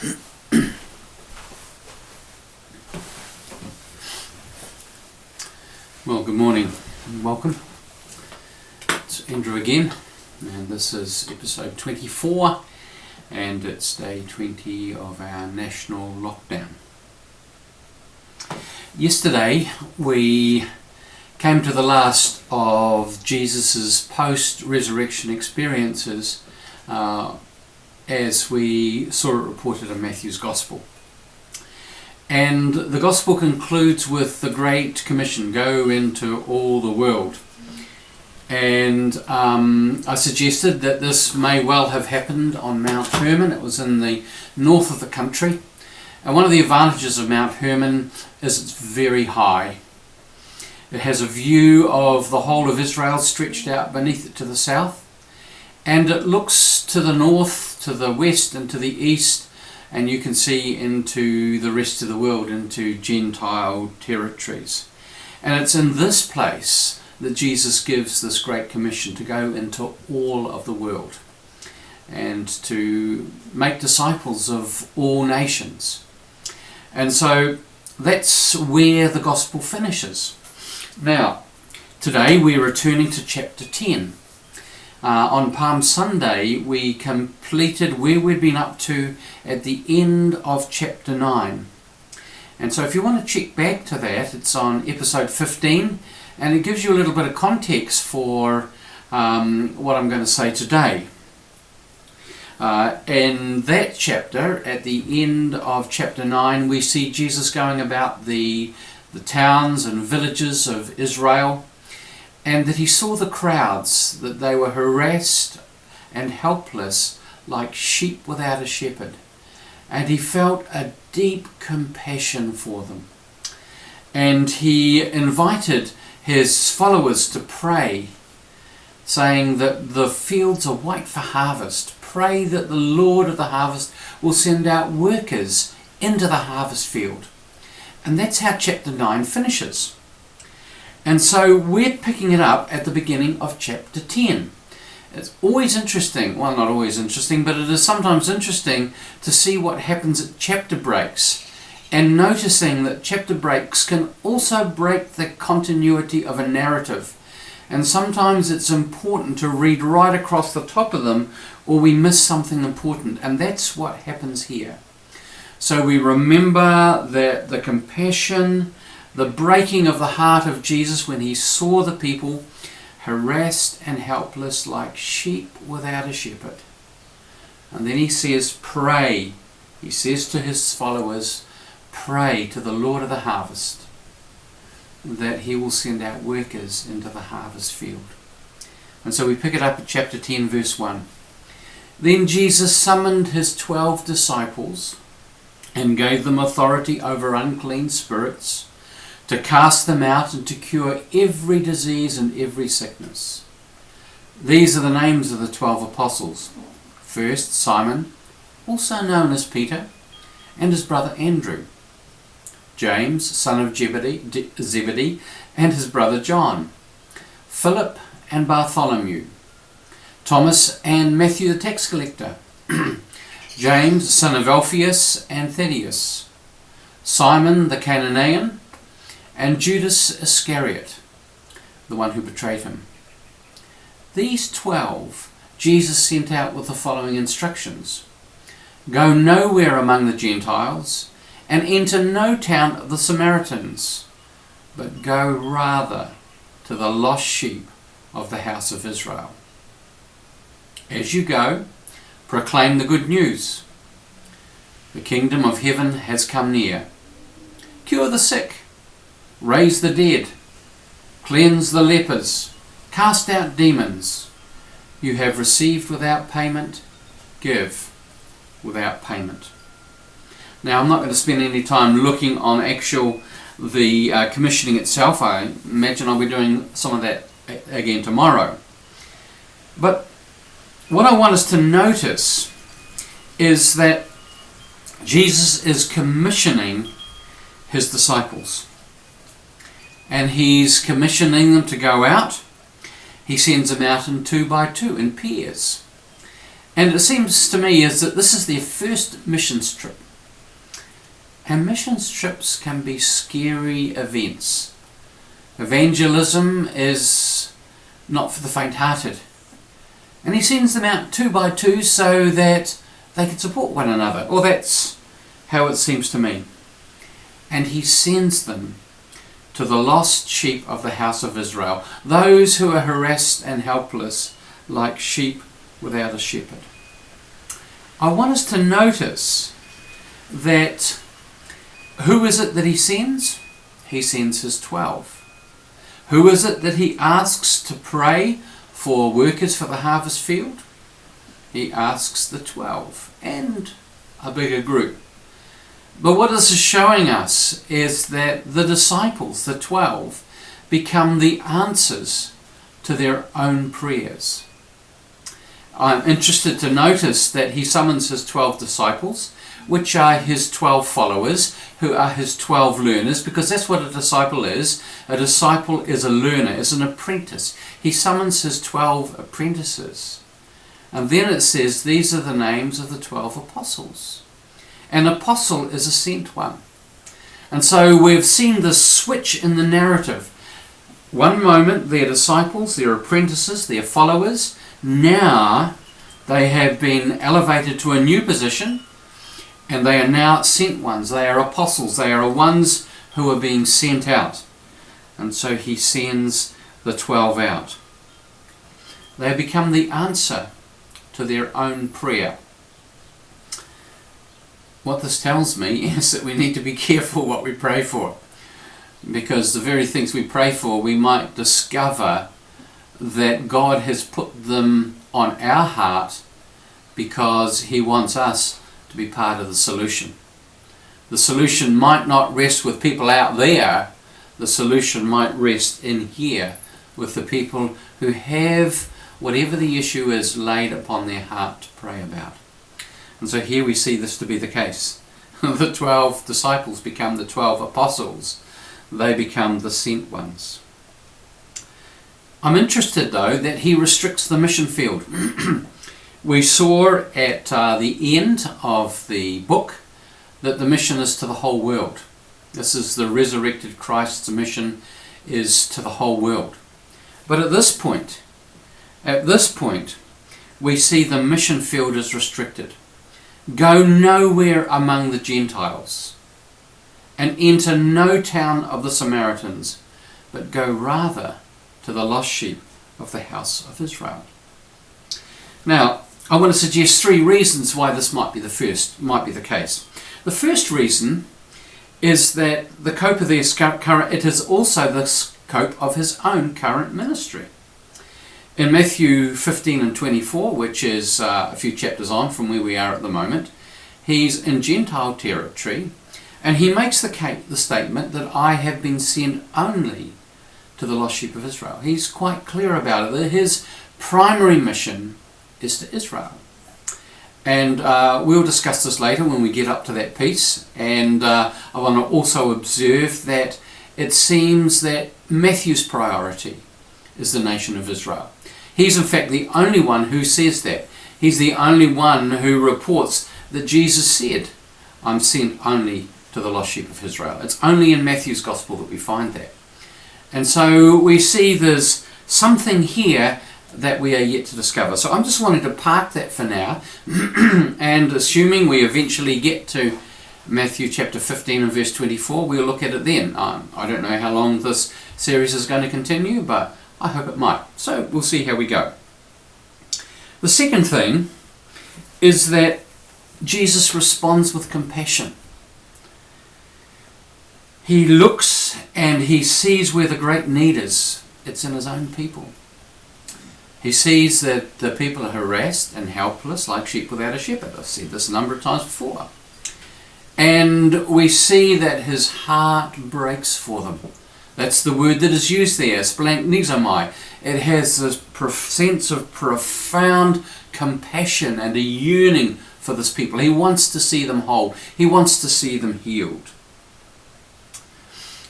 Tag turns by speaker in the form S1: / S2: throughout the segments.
S1: Well, good morning and welcome. It's Andrew again, and this is episode 24, and it's day 20 of our national lockdown. Yesterday we came to the last of Jesus' post-resurrection experiences as we saw it reported in Matthew's Gospel. And the Gospel concludes with the Great Commission, go into all the world. And I suggested that this may well have happened on Mount Hermon. It was in the north of the country. And one of the advantages of Mount Hermon is it's very high. It has a view of the whole of Israel stretched out beneath it to the south. And it looks to the north, to the west and to the east, and you can see into the rest of the world, into Gentile territories. And it's in this place that Jesus gives this great commission to go into all of the world and to make disciples of all nations. And so that's where the gospel finishes. Now, today we're returning to chapter 10. On Palm Sunday, we completed where we'd been up to at the end of chapter 9. And so if you want to check back to that, it's on episode 15, and it gives you a little bit of context for what I'm going to say today. In that chapter, at the end of chapter 9, we see Jesus going about the towns and villages of Israel, and that he saw the crowds, that they were harassed and helpless like sheep without a shepherd. And he felt a deep compassion for them. And he invited his followers to pray, saying that the fields are white for harvest. Pray that the Lord of the harvest will send out workers into the harvest field. And that's how chapter 9 finishes. And so we're picking it up at the beginning of chapter 10. It's always interesting, well, not always interesting, but it is sometimes interesting to see what happens at chapter breaks, and noticing that chapter breaks can also break the continuity of a narrative. And sometimes it's important to read right across the top of them, or we miss something important, and that's what happens here. So we remember that the compassion, the breaking of the heart of Jesus when he saw the people harassed and helpless like sheep without a shepherd. And then he says, pray. He says to his followers, pray to the Lord of the harvest that he will send out workers into the harvest field. And so we pick it up at chapter 10, verse 1. Then Jesus summoned his 12 disciples and gave them authority over unclean spirits, to cast them out and to cure every disease and every sickness. These are the names of the 12 apostles. First, Simon, also known as Peter, and his brother Andrew. James, son of Zebedee, and his brother John. Philip and Bartholomew. Thomas and Matthew the tax collector. James, son of Alphaeus and Thaddeus. Simon the Canaanian, and Judas Iscariot, the one who betrayed him. These 12 Jesus sent out with the following instructions. Go nowhere among the Gentiles, and enter no town of the Samaritans, but go rather to the lost sheep of the house of Israel. As you go, proclaim the good news. The kingdom of heaven has come near. Cure the sick, raise the dead, cleanse the lepers, cast out demons. You have received without payment, give without payment. Now, I'm not going to spend any time looking on the commissioning itself. I imagine I'll be doing some of that again tomorrow. But what I want us to notice is that Jesus is commissioning his disciples. And he's commissioning them to go out. He sends them out in 2 by 2 in pairs. And it seems to me is that this is their first missions trip. And missions trips can be scary events. Evangelism is not for the faint-hearted. And he sends them out 2 by 2 so that they can support one another. Or that's how it seems to me. And he sends them to the lost sheep of the house of Israel, those who are harassed and helpless like sheep without a shepherd. I want us to notice that who is it that he sends? He sends his 12. Who is it that he asks to pray for workers for the harvest field? He asks the 12 and a bigger group. But what this is showing us is that the disciples, the 12, become the answers to their own prayers. I'm interested to notice that he summons his 12 disciples, which are his 12 followers, who are his 12 learners, because that's what a disciple is. A disciple is a learner, is an apprentice. He summons his 12 apprentices. And then it says, these are the names of the 12 apostles. An apostle is a sent one. And so we've seen this switch in the narrative. One moment they're disciples, they're apprentices, they're followers. Now they have been elevated to a new position, and they are now sent ones. They are apostles. They are ones who are being sent out. And so he sends the 12 out. They become the answer to their own prayer. What this tells me is that we need to be careful what we pray for, because the very things we pray for, we might discover that God has put them on our heart because he wants us to be part of the solution. The solution might not rest with people out there. The solution might rest in here with the people who have whatever the issue is laid upon their heart to pray about. And so here we see this to be the case. The 12 disciples become the 12 apostles. They become the sent ones. I'm interested, though, that he restricts the mission field. We saw at the end of the book that the mission is to the whole world. This is the resurrected Christ's mission, is to the whole world. But at this point, we see the mission field is restricted. Go nowhere among the Gentiles, and enter no town of the Samaritans, but go rather to the lost sheep of the house of Israel. Now, I want to suggest 3 reasons why this might be the case. The first reason is that the scope of it is also the scope of his own current ministry. In Matthew 15 and 24, which is a few chapters on from where we are at the moment, he's in Gentile territory, and he makes the statement that I have been sent only to the lost sheep of Israel. He's quite clear about it, that his primary mission is to Israel. And we'll discuss this later when we get up to that piece. And I want to also observe that it seems that Matthew's priority is the nation of Israel. He's in fact the only one who says that. He's the only one who reports that Jesus said, I'm sent only to the lost sheep of Israel. It's only in Matthew's gospel that we find that. And so we see there's something here that we are yet to discover. So I'm just wanting to park that for now, and assuming we eventually get to Matthew chapter 15 and verse 24, we'll look at it then. I don't know how long this series is going to continue, but I hope it might. So we'll see how we go. The second thing is that Jesus responds with compassion. He looks and he sees where the great need is. It's in his own people. He sees that the people are harassed and helpless like sheep without a shepherd. I've said this a number of times before. And we see that his heart breaks for them. That's the word that is used there, splanchnizomai. It has this sense of profound compassion and a yearning for this people. He wants to see them whole. He wants to see them healed.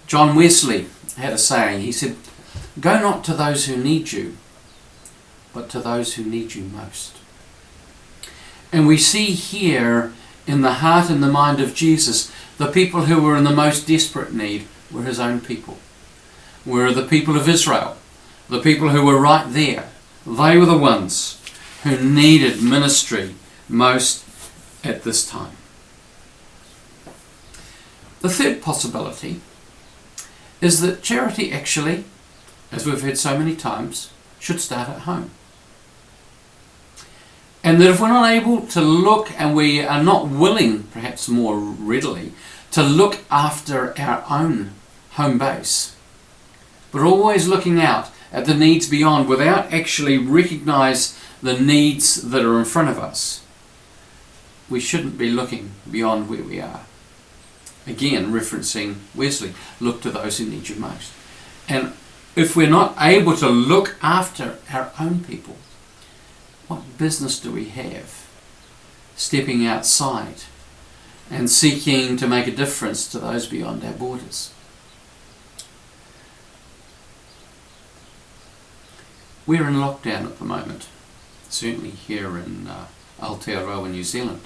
S1: John Wesley had a saying. He said, "Go not to those who need you, but to those who need you most." And we see here in the heart and the mind of Jesus, the people who were in the most desperate need were his own people. Were the people of Israel, the people who were right there. They were the ones who needed ministry most at this time. The third possibility is that charity actually, as we've heard so many times, should start at home. And that if we're not able to look, and we are not willing, perhaps more readily, to look after our own home base, but always looking out at the needs beyond without actually recognise the needs that are in front of us, we shouldn't be looking beyond where we are. Again, referencing Wesley, look to those who need you most. And if we're not able to look after our own people, what business do we have stepping outside and seeking to make a difference to those beyond our borders? We're in lockdown at the moment, certainly here in Aotearoa, New Zealand.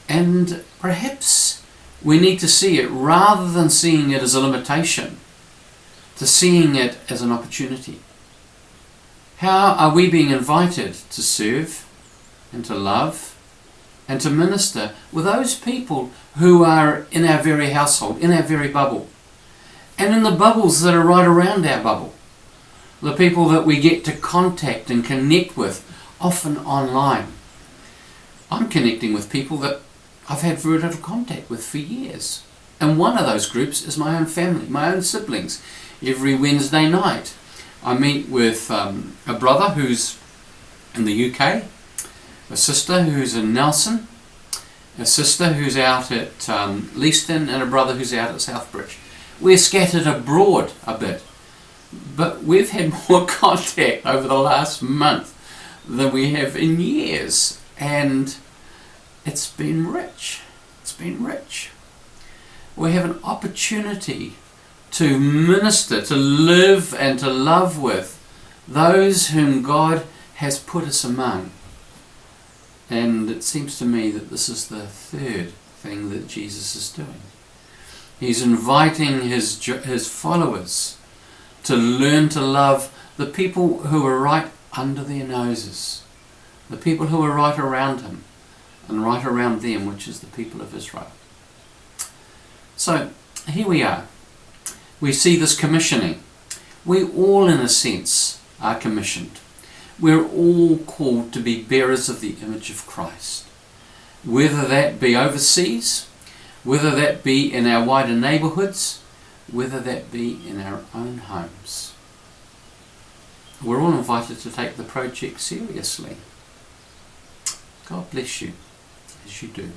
S1: And perhaps we need to see it, rather than seeing it as a limitation, to seeing it as an opportunity. How are we being invited to serve and to love and to minister with those people who are in our very household, in our very bubble, and in the bubbles that are right around our bubble? The people that we get to contact and connect with, often online. I'm connecting with people that I've had very little contact with for years. And one of those groups is my own family, my own siblings. Every Wednesday night I meet with a brother who's in the UK, a sister who's in Nelson, a sister who's out at Leaston, and a brother who's out at Southbridge. We're scattered abroad a bit, but we've had more contact over the last month than we have in years, and it's been rich. It's been rich. We have an opportunity to minister, to live and to love with those whom God has put us among. And it seems to me that this is the third thing that Jesus is doing. He's inviting his followers to learn to love the people who are right under their noses, the people who are right around him and right around them, which is the people of Israel. So here we are. We see this commissioning. We all, in a sense, are commissioned. We're all called to be bearers of the image of Christ. Whether that be overseas, whether that be in our wider neighbourhoods, whether that be in our own homes. We're all invited to take the project seriously. God bless you as you do.